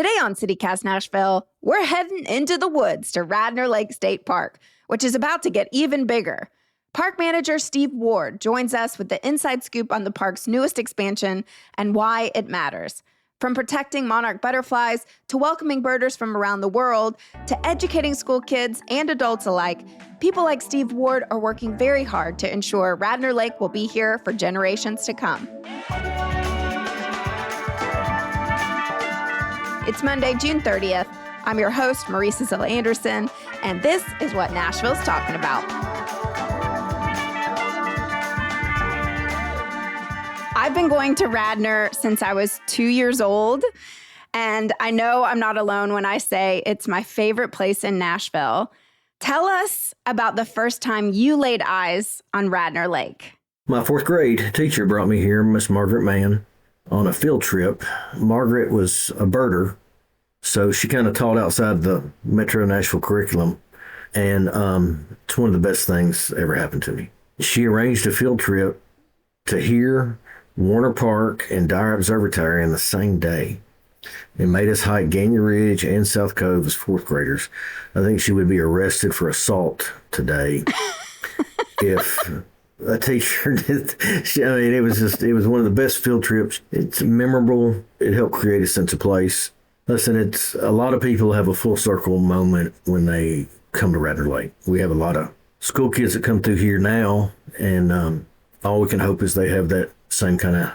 Today on CityCast Nashville, we're heading into the woods to Radnor Lake State Park, which is about to get even bigger. Park manager Steve Ward joins us with the inside scoop on the park's newest expansion and why it matters. From protecting monarch butterflies to welcoming birders from around the world to educating school kids and adults alike, people like Steve Ward are working very hard to ensure Radnor Lake will be here for generations to come. It's Monday, June 30th. I'm your host, Marie Cecilia Anderson, and this is what Nashville's talking about. I've been going to Radnor since I was 2 years old, and I know I'm not alone when I say it's my favorite place in Nashville. Tell us about the first time you laid eyes on Radnor Lake. My fourth grade teacher brought me here, Miss Margaret Mann, on a field trip. Margaret was a birder, so she kind of taught outside the Metro Nashville curriculum, and it's one of the best things that ever happened to me. She arranged a field trip to here, Warner Park, and Dyer Observatory in the same day, and made us hike Gagne Ridge and South Cove as fourth graders. I think she would be arrested for assault today if a teacher did. I mean, it was one of the best field trips. It's memorable. It helped create a sense of place. Listen, it's a lot of people have a full circle moment when they come to Radnor Lake. We have a lot of school kids that come through here now, and all we can hope is they have that same kind of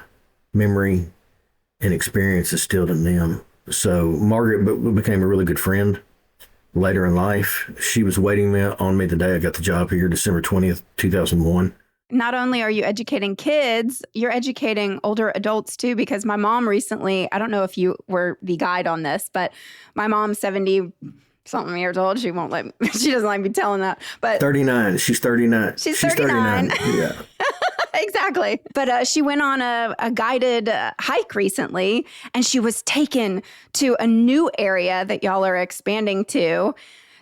memory and experience instilled in them. So Margaret became a really good friend later in life. She was waiting on me the day I got the job here, December 20th, 2001. Not only are you educating kids, you're educating older adults too, because my mom recently, I don't know if you were the guide on this, but my mom's 70-something years old. She doesn't like me telling that. But 39. She's 39. She's 39. Yeah. Exactly. But she went on a guided hike recently, and she was taken to a new area that y'all are expanding to.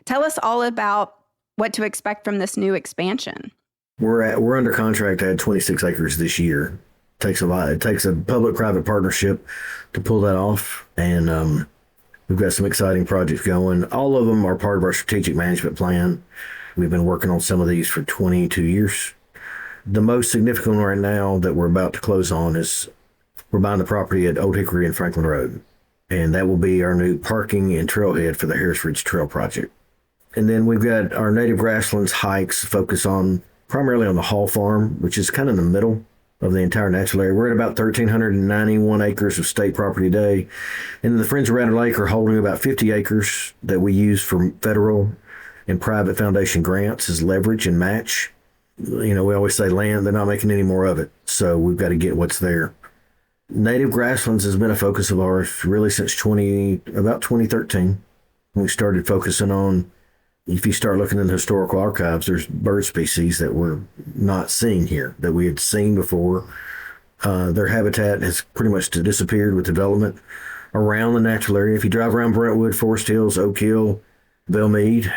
Tell us all about what to expect from this new expansion. We're under contract to add 26 acres this year. It takes a lot. It takes a public-private partnership to pull that off, and we've got some exciting projects going. All of them are part of our strategic management plan. We've been working on some of these for 22 years. The most significant one right now that we're about to close on is we're buying the property at Old Hickory and Franklin Road, and that will be our new parking and trailhead for the Harris Ridge Trail project. And then we've got our native grasslands hikes focus on primarily on the Hall Farm, which is kind of in the middle of the entire natural area. We're at about 1,391 acres of state property today. And the Friends of Radnor Lake are holding about 50 acres that we use for federal and private foundation grants as leverage and match. You know, we always say land, they're not making any more of it. So we've got to get what's there. Native grasslands has been a focus of ours really since about 2013. We started focusing on, if you start looking in the historical archives, there's bird species that we're not seeing here that we had seen before. Their habitat has pretty much disappeared with development around the natural area. If you drive around Brentwood, Forest Hills, Oak Hill, Belmead,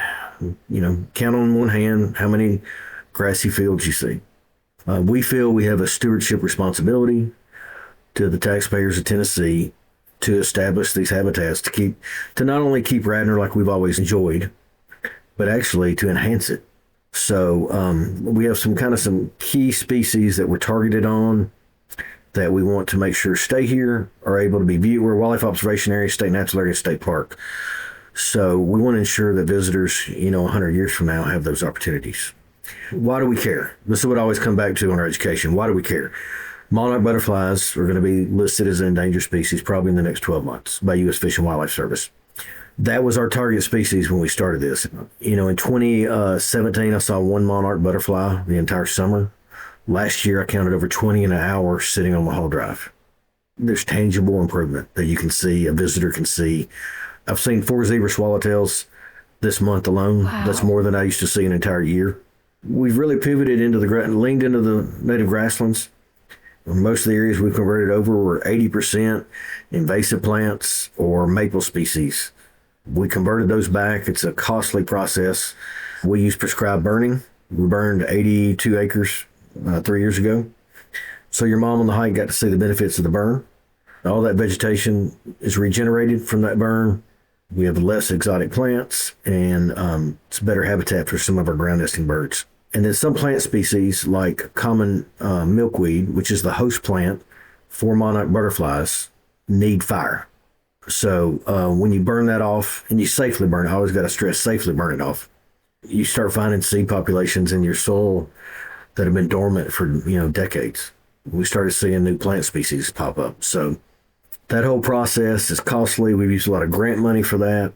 count on one hand how many grassy fields you see. We feel we have a stewardship responsibility to the taxpayers of Tennessee to establish these habitats to not only keep Radnor like we've always enjoyed, but actually to enhance it. So we have some key species that we're targeted on that we want to make sure stay here, are able to be viewed. We're a wildlife observation area, state natural area, state park. So we want to ensure that visitors, 100 years from now have those opportunities. Why do we care? This is what I always come back to in our education. Why do we care? Monarch butterflies are going to be listed as an endangered species probably in the next 12 months by U.S. Fish and Wildlife Service. That was our target species when we started this. In 2017, I saw one monarch butterfly the entire summer. Last year, I counted over 20 in an hour sitting on Mahal Drive. There's tangible improvement that you can see, a visitor can see. I've seen 4 zebra swallowtails this month alone. Wow. That's more than I used to see an entire year. We've really pivoted leaned into the native grasslands. Most of the areas we've converted over were 80% invasive plants or maple species. We converted those back. It's a costly process. We use prescribed burning. We burned 82 acres 3 years ago. So your mom on the hike got to see the benefits of the burn. All that vegetation is regenerated from that burn. We have less exotic plants, and it's better habitat for some of our ground nesting birds. And then some plant species like common milkweed, which is the host plant for monarch butterflies, need fire. So when you burn that off, and you safely burn it, I always got to stress safely burn it off, you start finding seed populations in your soil that have been dormant for decades. We started seeing new plant species pop up. So that whole process is costly. We've used a lot of grant money for that.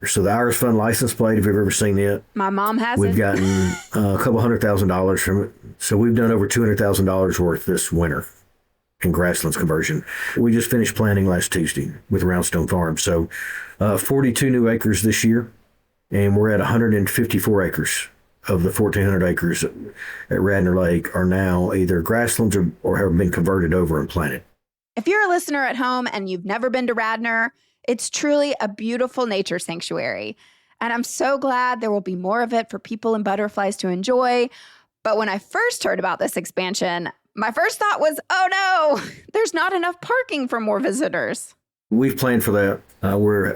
So the Irish Fund license plate, if you've ever seen it, My mom has we've it. gotten a couple $100,000 from it. So we've done over $200,000 worth this winter in grasslands conversion. We just finished planting last Tuesday with Roundstone Farm. So 42 new acres this year, and we're at 154 acres of the 1,400 acres at Radnor Lake are now either grasslands or have been converted over and planted. If you're a listener at home and you've never been to Radnor, it's truly a beautiful nature sanctuary. And I'm so glad there will be more of it for people and butterflies to enjoy. But when I first heard about this expansion, my first thought was, oh no, there's not enough parking for more visitors. We've planned for that.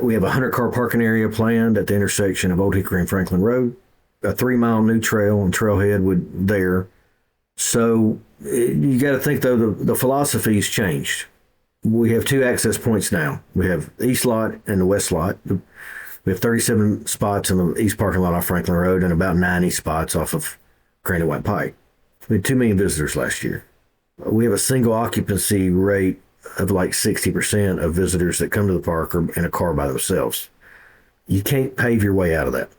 We have a 100-car parking area planned at the intersection of Old Hickory and Franklin Road, a 3-mile new trail and trailhead there. So you got to think, though, the philosophy's changed. We have 2 access points now. We have the east lot and the west lot. We have 37 spots in the east parking lot off Franklin Road and about 90 spots off of Granite White Pike. We had 2 million visitors last year. We have a single occupancy rate of like 60% of visitors that come to the park are in a car by themselves. You can't pave your way out of that.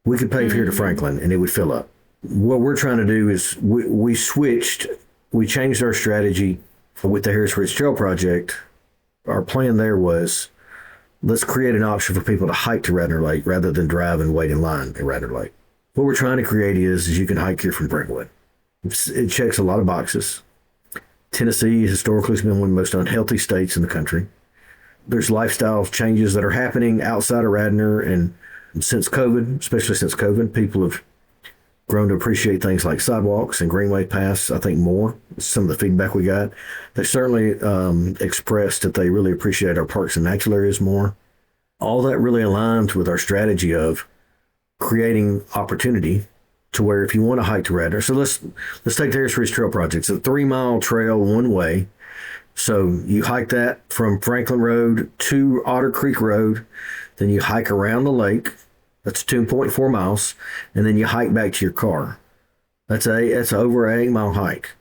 We could pave here to Franklin and it would fill up. What we're trying to do is we changed our strategy with the Harris Ridge Trail project. Our plan there was, let's create an option for people to hike to Radnor Lake rather than drive and wait in line at Radnor Lake. What we're trying to create is you can hike here from Brentwood. It checks a lot of boxes. Tennessee historically has been one of the most unhealthy states in the country. There's lifestyle changes that are happening outside of Radnor, and since COVID, especially since COVID, people have grown to appreciate things like sidewalks and greenway paths, I think, more. Some of the feedback we got. They certainly expressed that they really appreciate our parks and natural areas more. All that really aligns with our strategy of creating opportunity to where if you want to hike to Radnor. So let's take the Harris Ridge Trail project. It's a 3-mile trail one way. So you hike that from Franklin Road to Otter Creek Road. Then you hike around the lake. That's 2.4 miles. And then you hike back to your car. That's over an 8-mile hike.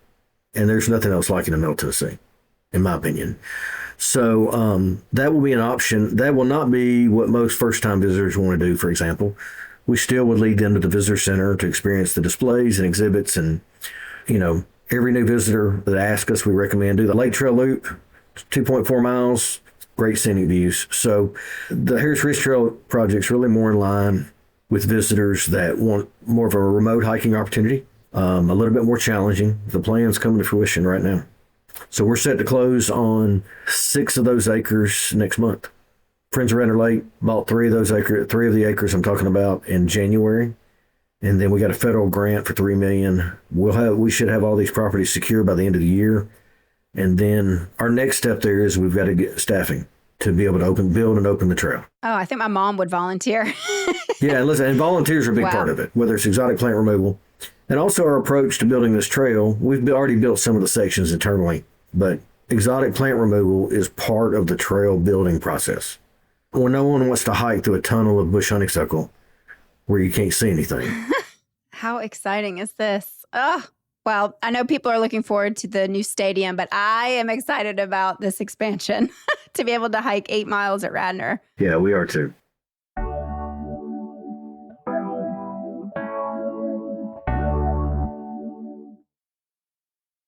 And there's nothing else like it in Middle Tennessee, in my opinion. So that will be an option. That will not be what most first-time visitors want to do, for example. We still would lead them to the visitor center to experience the displays and exhibits. And, every new visitor that asks us, we recommend do the Lake Trail Loop, 2.4 miles, great scenic views. So the Harris Ridge Trail project's really more in line with visitors that want more of a remote hiking opportunity, a little bit more challenging. The plan's coming to fruition right now. So we're set to close on 6 of those acres next month. Friends of Radnor Lake bought 3 of the acres I'm talking about in January. And then we got a federal grant for $3 million. We should have all these properties secure by the end of the year. And then our next step there is we've got to get staffing to be able to build and open the trail. Oh, I think my mom would volunteer. Yeah, listen, and volunteers are a big part of it, whether it's exotic plant removal. And also our approach to building this trail, we've already built some of the sections internally, but exotic plant removal is part of the trail building process. When no one wants to hike through a tunnel of bush honeysuckle where you can't see anything. How exciting is this? Oh, well, I know people are looking forward to the new stadium, but I am excited about this expansion to be able to hike 8 miles at Radnor. Yeah, we are too.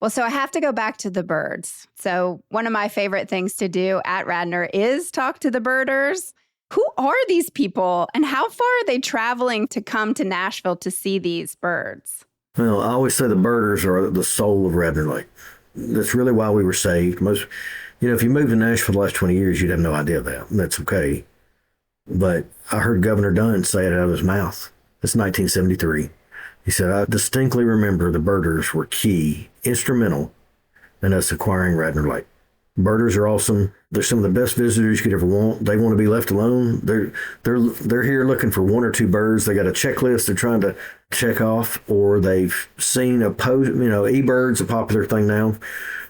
Well, so I have to go back to the birds. So one of my favorite things to do at Radnor is talk to the birders. Who are these people and how far are they traveling to come to Nashville to see these birds? Well, I always say the birders are the soul of Radnor Lake. That's really why we were saved. If you moved to Nashville the last 20 years, you'd have no idea of that. And that's okay. But I heard Governor Dunn say it out of his mouth. It's 1973. He said, I distinctly remember the birders were key, instrumental in us acquiring Radnor Lake. Birders are awesome. They're some of the best visitors you could ever want. They want to be left alone. They're here looking for one or two birds. They got a checklist they're trying to check off, or they've seen a post. eBird's a popular thing now,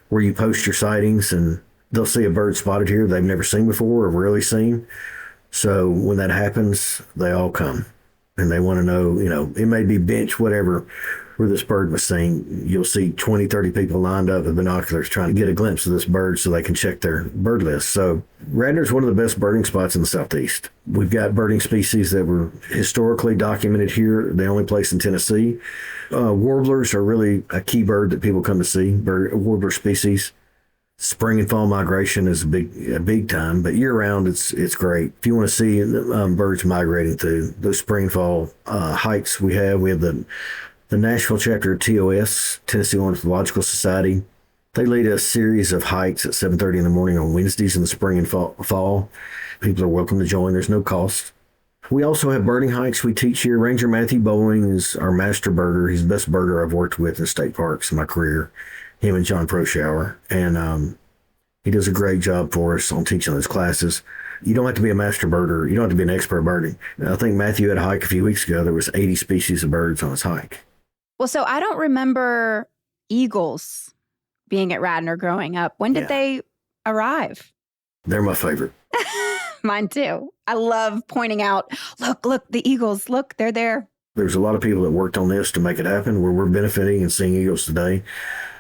where you post your sightings and they'll see a bird spotted here they've never seen before or rarely seen. So when that happens, they all come and they want to know. It may be bench, whatever, where this bird was seen. You'll see 20, 30 people lined up with binoculars trying to get a glimpse of this bird so they can check their bird list. So Radnor's one of the best birding spots in the Southeast. We've got birding species that were historically documented here, the only place in Tennessee. Warblers are really a key bird that people come to see, warbler species. Spring and fall migration is a big time, but year round it's great. If you want to see birds migrating through those spring and fall hikes, we have the Nashville chapter of TOS, Tennessee Ornithological Society. They lead a series of hikes at 7:30 in the morning on Wednesdays in the spring and fall. People are welcome to join. There's no cost. We also have birding hikes we teach here. Ranger Matthew Bowling is our master birder. He's the best birder I've worked with in state parks in my career, him and John Proshower. And he does a great job for us on teaching those classes. You don't have to be a master birder. You don't have to be an expert birding. I think Matthew had a hike a few weeks ago. There was 80 species of birds on his hike. Well, so I don't remember eagles being at Radnor growing up. When did they arrive? They're my favorite. Mine too. I love pointing out, look, the eagles, look, they're there. There's a lot of people that worked on this to make it happen, where we're benefiting and seeing eagles today.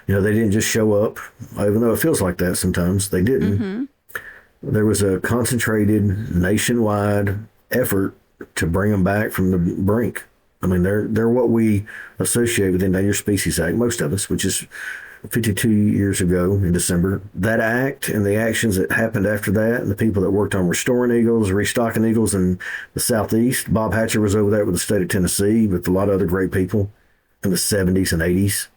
They didn't just show up, even though it feels like that sometimes. They didn't. Mm-hmm. There was a concentrated nationwide effort to bring them back from the brink. I mean, they're what we associate with the Endangered Species Act, most of us, which is 52 years ago in December. That act and the actions that happened after that, and the people that worked on restoring eagles, restocking eagles in the Southeast. Bob Hatcher was over there with the state of Tennessee with a lot of other great people in the 70s and 80s.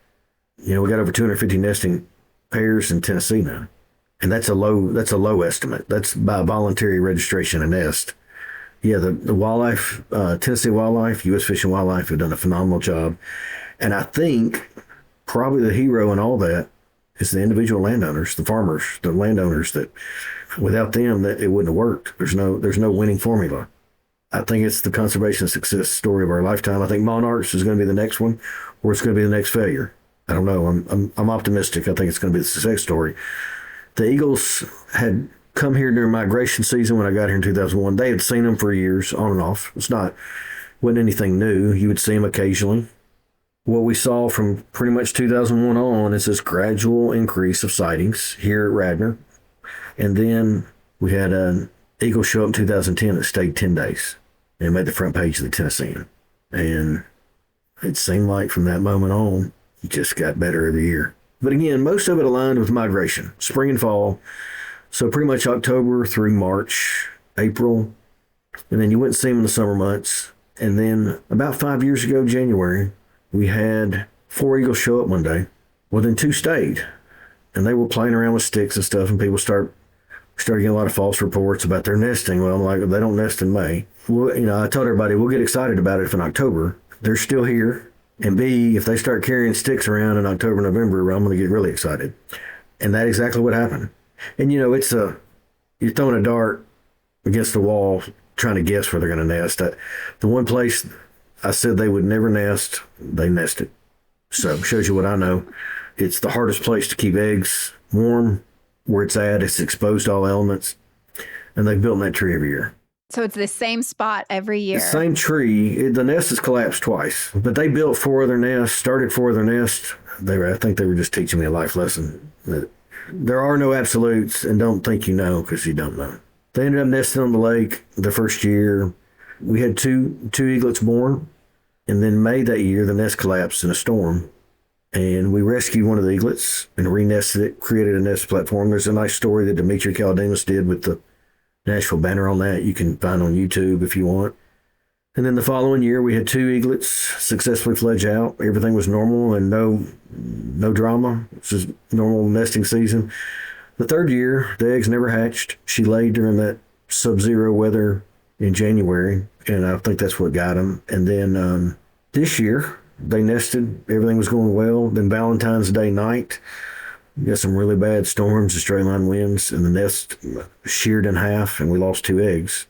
We got over 250 nesting pairs in Tennessee now. And that's a low estimate. That's by voluntary registration and nest. Yeah, the wildlife, Tennessee Wildlife, U.S. Fish and Wildlife have done a phenomenal job. And I think probably the hero in all that is the individual landowners, the farmers, the landowners, that without them, that it wouldn't have worked. There's no winning formula. I think it's the conservation success story of our lifetime. I think monarchs is going to be the next one, or it's going to be the next failure. I don't know. I'm optimistic. I think it's going to be the success story. The eagles had come here during migration season when I got here in 2001. They had seen them for years, on and off. Wasn't anything new. You would see them occasionally. What we saw from pretty much 2001 on is this gradual increase of sightings here at Radnor. And then we had an eagle show up in 2010 that stayed 10 days and made the front page of the Tennessean. And it seemed like from that moment on, it just got better every year. But again, most of it aligned with migration, spring and fall. So pretty much October through March, April, and then you wouldn't see them in the summer months. And then about 5 years ago, January, we had 4 eagles show up one day. Well, then 2 stayed, and they were playing around with sticks and stuff, and people started getting a lot of false reports about their nesting. Well, I'm like, they don't nest in May. Well, I told everybody, we'll get excited about it if in October they're still here. And B, if they start carrying sticks around in October, November, I'm going to get really excited. And that's exactly what happened. And, you're throwing a dart against the wall trying to guess where they're going to nest. The one place I said they would never nest, they nested. So it shows you what I know. It's the hardest place to keep eggs warm. Where it's at, it's exposed to all elements. And they've built in that tree every year. So it's the same spot every year. The same tree. The nest has collapsed twice. But they built 4 other nests, started 4 other nests. I think they were just teaching me a life lesson. That there are no absolutes, and don't think you know because you don't know. They ended up nesting on the lake the first year. We had two eaglets born. And then May that year, the nest collapsed in a storm. And we rescued one of the eaglets and re-nested it, created a nest platform. There's a nice story that Dimitri Kaldemas did with the Nashville banner on that. You can find on YouTube if you want. And then the following year, we had 2 eaglets successfully fledge out. Everything was normal and no drama. This is normal nesting season. The 3rd year, the eggs never hatched. She laid during that sub-zero weather in January, and I think that's what got them. And then this year, they nested. Everything was going well. Then Valentine's Day night, We got some really bad storms and straight line winds, and the nest sheared in half, and we lost 2 eggs.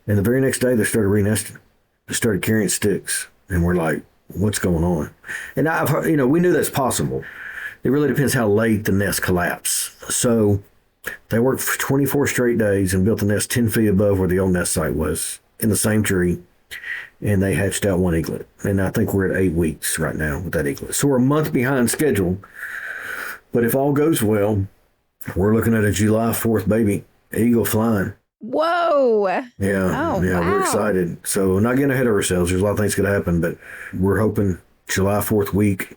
And the very next day, they started re-nesting. They started carrying sticks, and we're like, what's going on? And I've heard, we knew that's possible. It really depends how late the nest collapse. So they worked for 24 straight days and built the nest 10 feet above where the old nest site was in the same tree. And they hatched out 1 eaglet. And I think we're at 8 weeks right now with that eaglet. So we're a month behind schedule. But if all goes well, we're looking at a July 4th baby, eagle flying. Whoa. Yeah. Oh, yeah, wow. We're excited. So not getting ahead of ourselves. There's a lot of things could happen, but we're hoping July 4th week,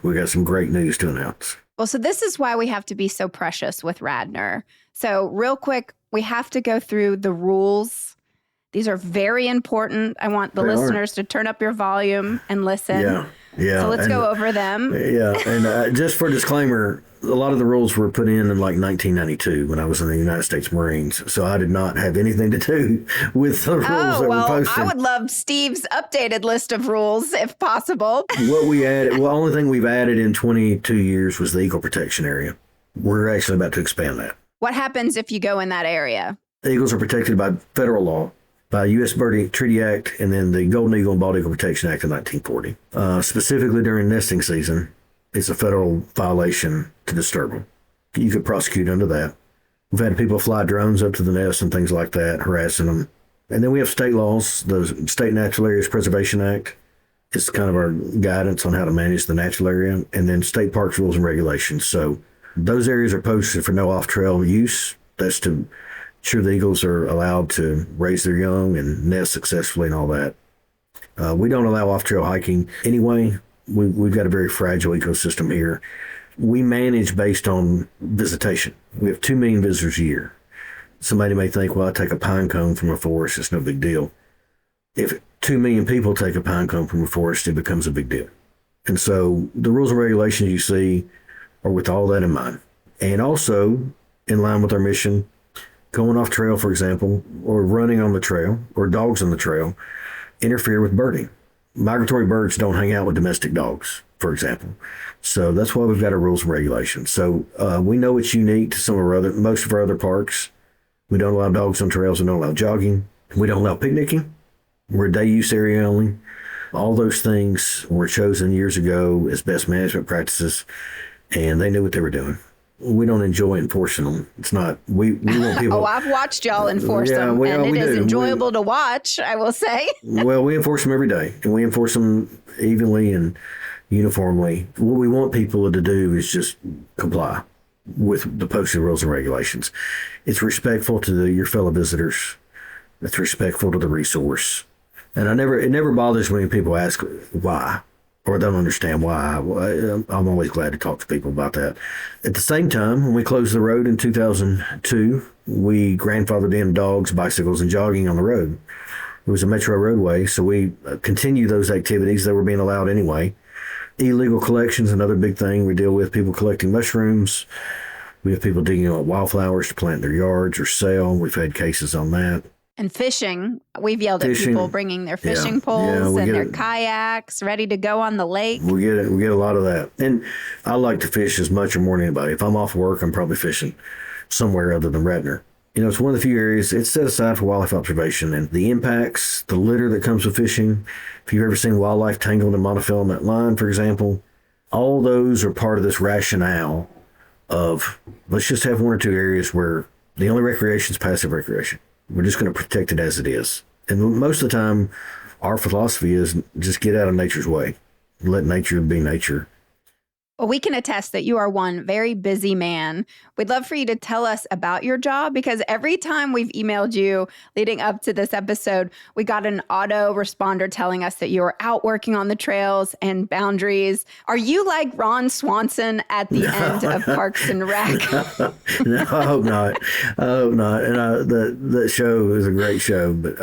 we got some great news to announce. Well, so this is why we have to be so precious with Radnor. So real quick, we have to go through the rules. These are very important. I want the listeners to turn up your volume and listen. Yeah. So let's go over them. Yeah. And just for disclaimer, a lot of the rules were put in like 1992 when I was in the United States Marines. So I did not have anything to do with the rules that were posted. I would love Steve's updated list of rules if possible. What we added, the only thing we've added in 22 years was the eagle protection area. We're actually about to expand that. What happens if you go in that area? The eagles are protected by federal law, by U.S. Bird Treaty Act, and then the Golden Eagle and Bald Eagle Protection Act of 1940. Specifically during nesting season, it's a federal violation to disturb them. You could prosecute under that. We've had people fly drones up to the nest and things like that, harassing them. And then we have state laws. The State Natural Areas Preservation Act is kind of our guidance on how to manage the natural area, and then state parks rules and regulations. So those areas are posted for no off-trail use. That's to ensure the eagles are allowed to raise their young and nest successfully and all that. We don't allow off-trail hiking anyway. We've got a very fragile ecosystem here. We manage based on visitation. We have 2 million visitors a year. Somebody may think, well, I take a pine cone from a forest, it's no big deal. If 2 million people take a pine cone from a forest, it becomes a big deal. And so the rules and regulations you see are with all that in mind. And also, in line with our mission, going off trail, for example, or running on the trail, or dogs on the trail, interfere with birding. Migratory birds don't hang out with domestic dogs, for example. So that's why we've got our rules and regulations. So we know it's unique to most of our other parks. We don't allow dogs on trails. We don't allow jogging. We don't allow picnicking. We're a day use area only. All those things were chosen years ago as best management practices, and they knew what they were doing. We don't enjoy enforcing them. It's not, we want people. I've watched y'all enforce them, and it is enjoyable to watch, I will say. Well, we enforce them every day, and we enforce them evenly and uniformly. What we want people to do is just comply with the posted rules and regulations. It's respectful to your fellow visitors. It's respectful to the resource. And it never bothers me when people ask why, or don't understand why. I'm always glad to talk to people about that. At the same time, when we closed the road in 2002, we grandfathered in dogs, bicycles, and jogging on the road. It was a metro roadway, so we continue those activities that were being allowed anyway. Illegal collections, another big thing. We deal with people collecting mushrooms. We have people digging up wildflowers to plant in their yards or sell. We've had cases on that. And fishing. We've yelled at people bringing their fishing poles and their kayaks ready to go on the lake. We get it. We get a lot of that. And I like to fish as much or more than anybody. If I'm off work, I'm probably fishing somewhere other than Radnor. It's one of the few areas it's set aside for wildlife observation, and the impacts, the litter that comes with fishing. If you've ever seen wildlife tangled in monofilament line, for example, all those are part of this rationale of let's just have 1 or 2 areas where the only recreation is passive recreation. We're just going to protect it as it is. And most of the time, our philosophy is just get out of nature's way. Let nature be nature. Well, we can attest that you are one very busy man. We'd love for you to tell us about your job, because every time we've emailed you leading up to this episode, we got an auto responder telling us that you are out working on the trails and boundaries. Are you like Ron Swanson at the end of Parks and Rec? No, I hope not. I hope not. And that show is a great show. But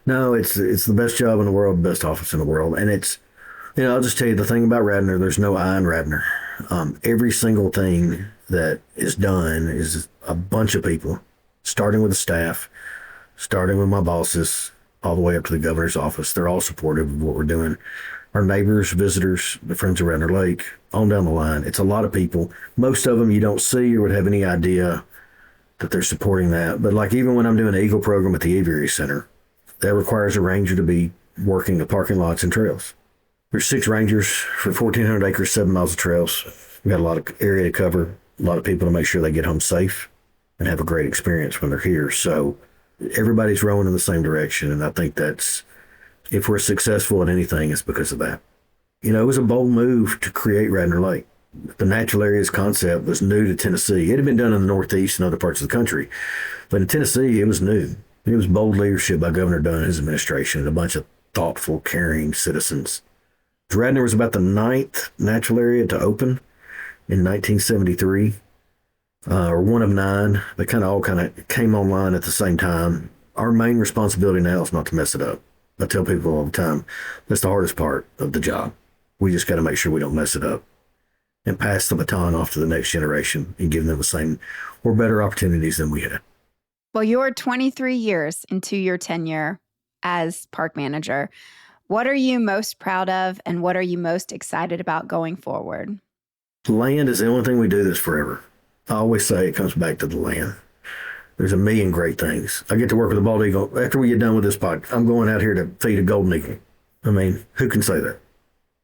no, it's the best job in the world, the best office in the world. And it's, I'll just tell you the thing about Radnor, there's no I in Radnor. Every single thing that is done is a bunch of people, starting with the staff, starting with my bosses, all the way up to the governor's office. They're all supportive of what we're doing. our neighbors, visitors, the friends of Radnor Lake, on down the line. It's a lot of people. Most of them you don't see or would have any idea that they're supporting that. But like even when I'm doing an Eagle program at the Aviary Center, that requires a ranger to be working the parking lots and trails. There's 6 rangers for 1,400 acres, 7 miles of trails. We've got a lot of area to cover, a lot of people to make sure they get home safe and have a great experience when they're here. So everybody's rowing in the same direction. And I think that's, if we're successful at anything, it's because of that. You know, it was a bold move to create Radnor Lake. The natural areas concept was new to Tennessee. It had been done in the Northeast and other parts of the country. But in Tennessee, it was new. It was bold leadership by Governor Dunn and his administration and a bunch of thoughtful, caring citizens. Radnor was about the 9th natural area to open in 1973, or one of 9. They all came online at the same time. Our main responsibility now is not to mess it up. I tell people all the time, that's the hardest part of the job. We just got to make sure we don't mess it up and pass the baton off to the next generation and give them the same or better opportunities than we had. Well, you're 23 years into your tenure as park manager. What are you most proud of, and what are you most excited about going forward? Land is the only thing we do this forever. I always say it comes back to the land. There's a million great things. I get to work with a bald eagle. After we get done with this pod, I'm going out here to feed a golden eagle. I mean, who can say that?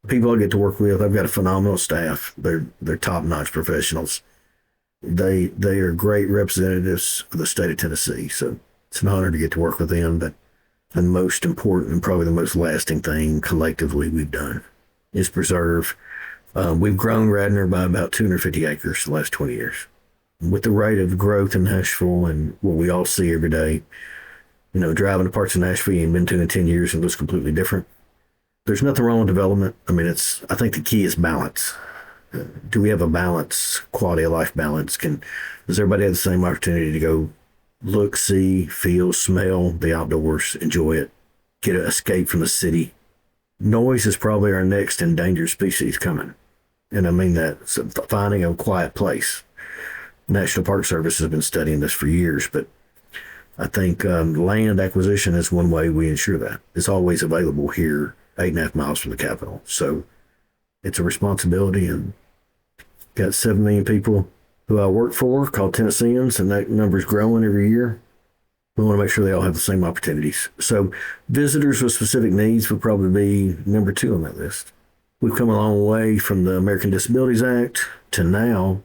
People I get to work with, I've got a phenomenal staff. They're top-notch professionals. They are great representatives of the state of Tennessee. So it's an honor to get to work with them. But the most important and probably the most lasting thing collectively we've done is preserve. We've grown Radnor by about 250 acres the last 20 years. With the rate of growth in Nashville and what we all see every day, you know, driving to parts of Nashville you've been to in 10 years and it looks completely different. There's nothing wrong with development. I mean, I think the key is balance. Do we have a balance, quality of life balance? Does everybody have the same opportunity to go look, see, feel, smell the outdoors, enjoy it, get an escape from the city? Noise is probably our next endangered species coming. And I mean that. So finding a quiet place. National Park Service has been studying this for years, but I think land acquisition is one way we ensure that. It's always available here, 8.5 miles from the Capitol. So it's a responsibility, and got 7 million people who I work for called Tennesseans, and that number's growing every year. We want to make sure they all have the same opportunities. So visitors with specific needs would probably be number 2 on that list. We've come a long way from the American Disabilities Act to now.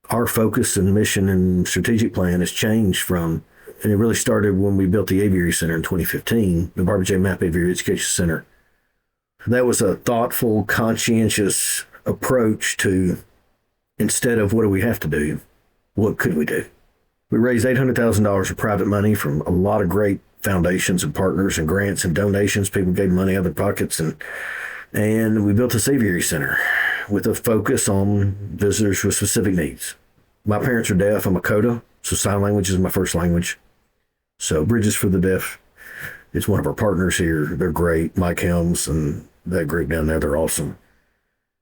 Our focus and mission and strategic plan has changed from, and it really started when we built the Aviary Center in 2015, the Barbara J. Mapp Aviary Education Center. That was a thoughtful, conscientious approach to, instead of what do we have to do, what could we do? We raised $800,000 of private money from a lot of great foundations and partners and grants and donations. People gave money out of their pockets, and we built this Aviary Center with a focus on visitors with specific needs. My parents are deaf. I'm a CODA, so sign language is my first language. So Bridges for the Deaf is one of our partners here. They're great. Mike Helms and that group down there, they're awesome.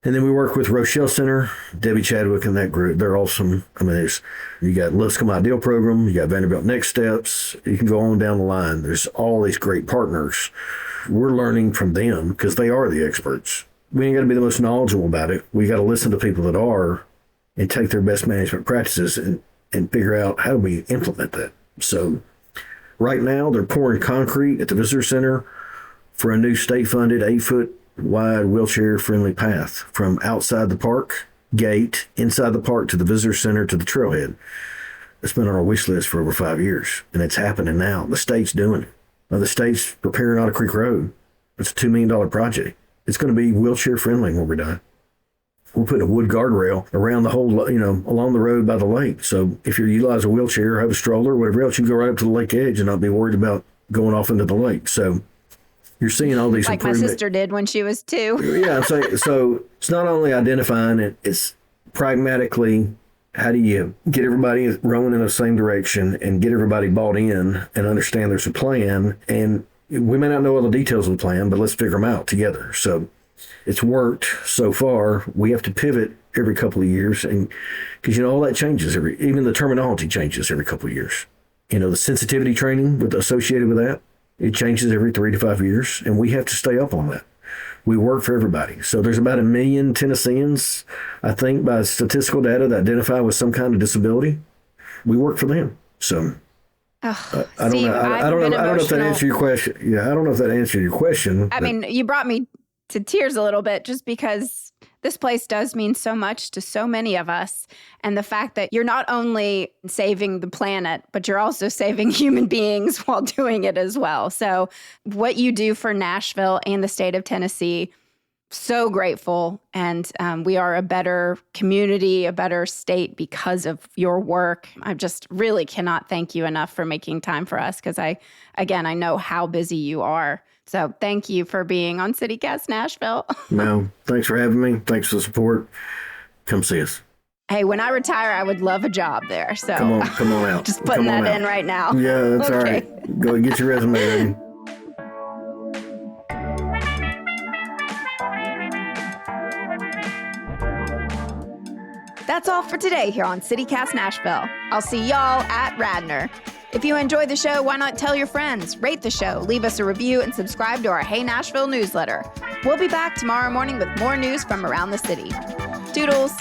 And then we work with Rochelle Center, Debbie Chadwick and that group. They're awesome. I mean, you got Lipscomb Ideal Program, you got Vanderbilt Next Steps. You can go on down the line. There's all these great partners. We're learning from them because they are the experts. We ain't got to be the most knowledgeable about it. We got to listen to people that are and take their best management practices and figure out how do we implement that. So right now they're pouring concrete at the visitor center for a new state-funded 8-foot wide wheelchair-friendly path from outside the park gate, inside the park to the visitor center to the trailhead. It's been on our wish list for over 5 years, and it's happening now. The state's doing it. The state's preparing Otter Creek Road. It's a $2 million project. It's going to be wheelchair-friendly when we're done. We're putting a wood guardrail around the whole, along the road by the lake. So if you utilize a wheelchair or have a stroller or whatever else, you can go right up to the lake edge and not be worried about going off into the lake. So you're seeing all these like my sister did when she was 2. Yeah, so it's not only identifying it, it's pragmatically how do you get everybody rowing in the same direction and get everybody bought in and understand there's a plan. And we may not know all the details of the plan, but let's figure them out together. So it's worked so far. We have to pivot every couple of years, and because all that changes even the terminology changes every couple of years. The sensitivity training associated with that, it changes every 3 to 5 years, and we have to stay up on that. we work for everybody. So there's about 1 million Tennesseans, I think, by statistical data that identify with some kind of disability. We work for them. So I don't Steve, know. I don't know if that emotional. answered your question. Yeah, I don't know if that answered your question. I mean, you brought me to tears a little bit just because this place does mean so much to so many of us. And the fact that you're not only saving the planet, but you're also saving human beings while doing it as well. So what you do for Nashville and the state of Tennessee, so grateful. And we are a better community, a better state because of your work. I just really cannot thank you enough for making time for us because I know how busy you are. So thank you for being on CityCast Nashville. No, thanks for having me. Thanks for the support. Come see us. Hey, when I retire, I would love a job there. So Come on out. Just putting that in right now. Yeah, that's all right. Go get your resume ready. That's all for today here on CityCast Nashville. I'll see y'all at Radnor. If you enjoyed the show, why not tell your friends, rate the show, leave us a review, and subscribe to our Hey Nashville newsletter. We'll be back tomorrow morning with more news from around the city. Toodles.